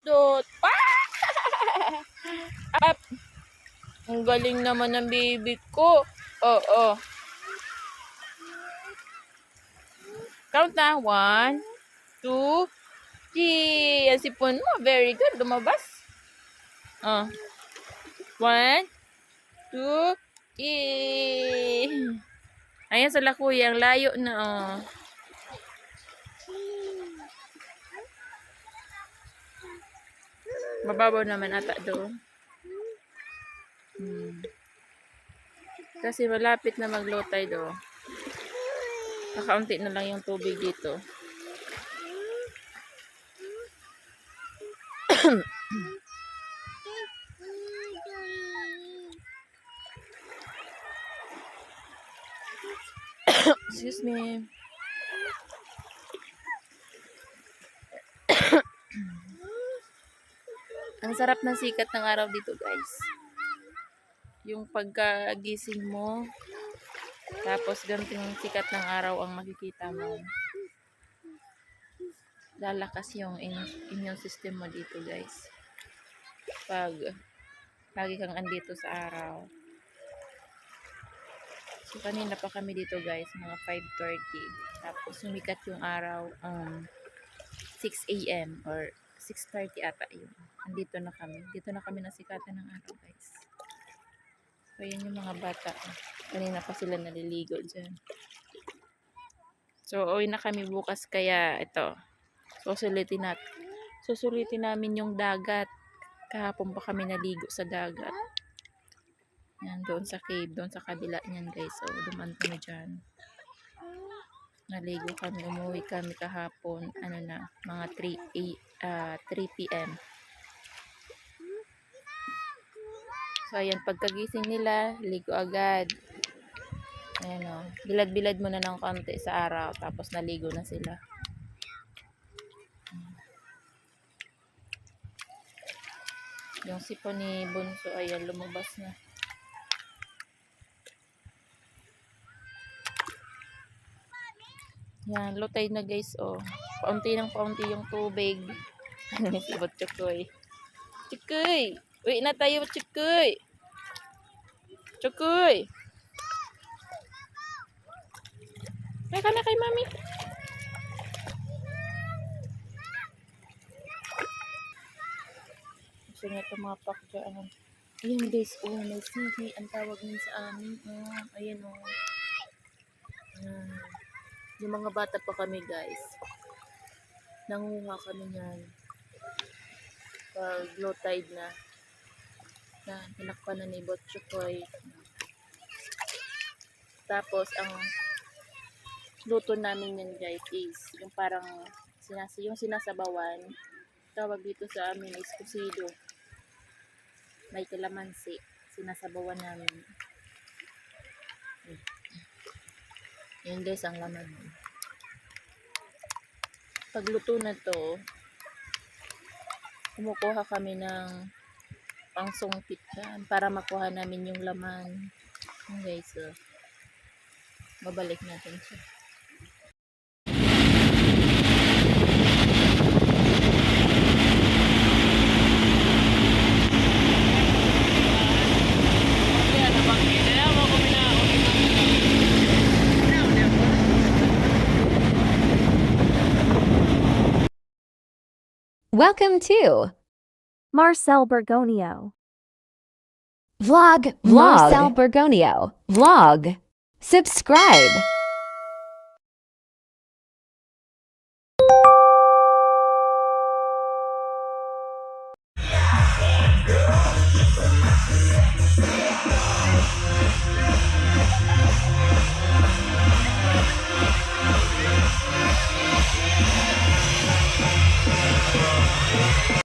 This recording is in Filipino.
dot. Up. Ang galing naman ng baby ko. Oh. Count na. 1, 2, 3. Ang sipon mo. Very good. Lumabas. 1, 2, 3. Ayan sa lakuya. Ang layo na. Mababaw naman ata doon. Kasi malapit na mag-low tide Kakaunti na lang yung tubig dito. Excuse me. Ang sarap ng sikat ng araw dito, guys. Yung pagkagising mo, tapos ganito yung sikat ng araw ang makikita mo. Lalakas yung immune system mo dito, guys. Pag lagi kang andito sa araw. So, kanina pa kami dito, guys, mga 5:30. Tapos sumikat yung araw 6 a.m. or 6:30 ata yun. Andito na kami. Dito na kami nasikatan ng araw, guys. So, yun yung mga bata. Kanina pa sila naliligo dyan. So, uwi na kami bukas kaya ito. Susulitin namin yung dagat. Kahapon pa kami naligo sa dagat. Yan, doon sa cave. Doon sa kabila niyan, guys. So, duman kami dyan. Naligo kami. Umuwi kami kahapon. Mga 3 p.m. So, ayan, pagkagising nila, ligo agad. Ayan bilad-bilad muna ng konti sa araw, tapos naligo na sila. Yung sipon ni Bunso, ayan, lumabas na. Yan, low tide na, guys, Paunti ng paunti yung tubig. Ano yung sabot, Chukoy? Chukoy! Uwi na tayo, Chukoy! Chukoy! Kaya ka na kay mami. Gusto niya ito mga pakdaan. Ayan, guys, may sihi. Ang tawag niya sa amin. Ayan, yung mga bata pa kami, guys. Nanguha kami niyan. Pag low tide na. Tinakpan na ni Botchokoy. Tapos, ang luto namin yan, guys, is yung parang yung sinasabawan. Tawag dito sa amin is kusido. May kalamansi. Sinasabawan namin. Yan, guys, ang laman. Pagluto na to, kumukuha kami ng pangsungkit para makuha namin yung laman. Yan, guys, babalik natin siya. Welcome to Marcel Bergonio. Vlog Marcel Bergonio. Vlog. Subscribe.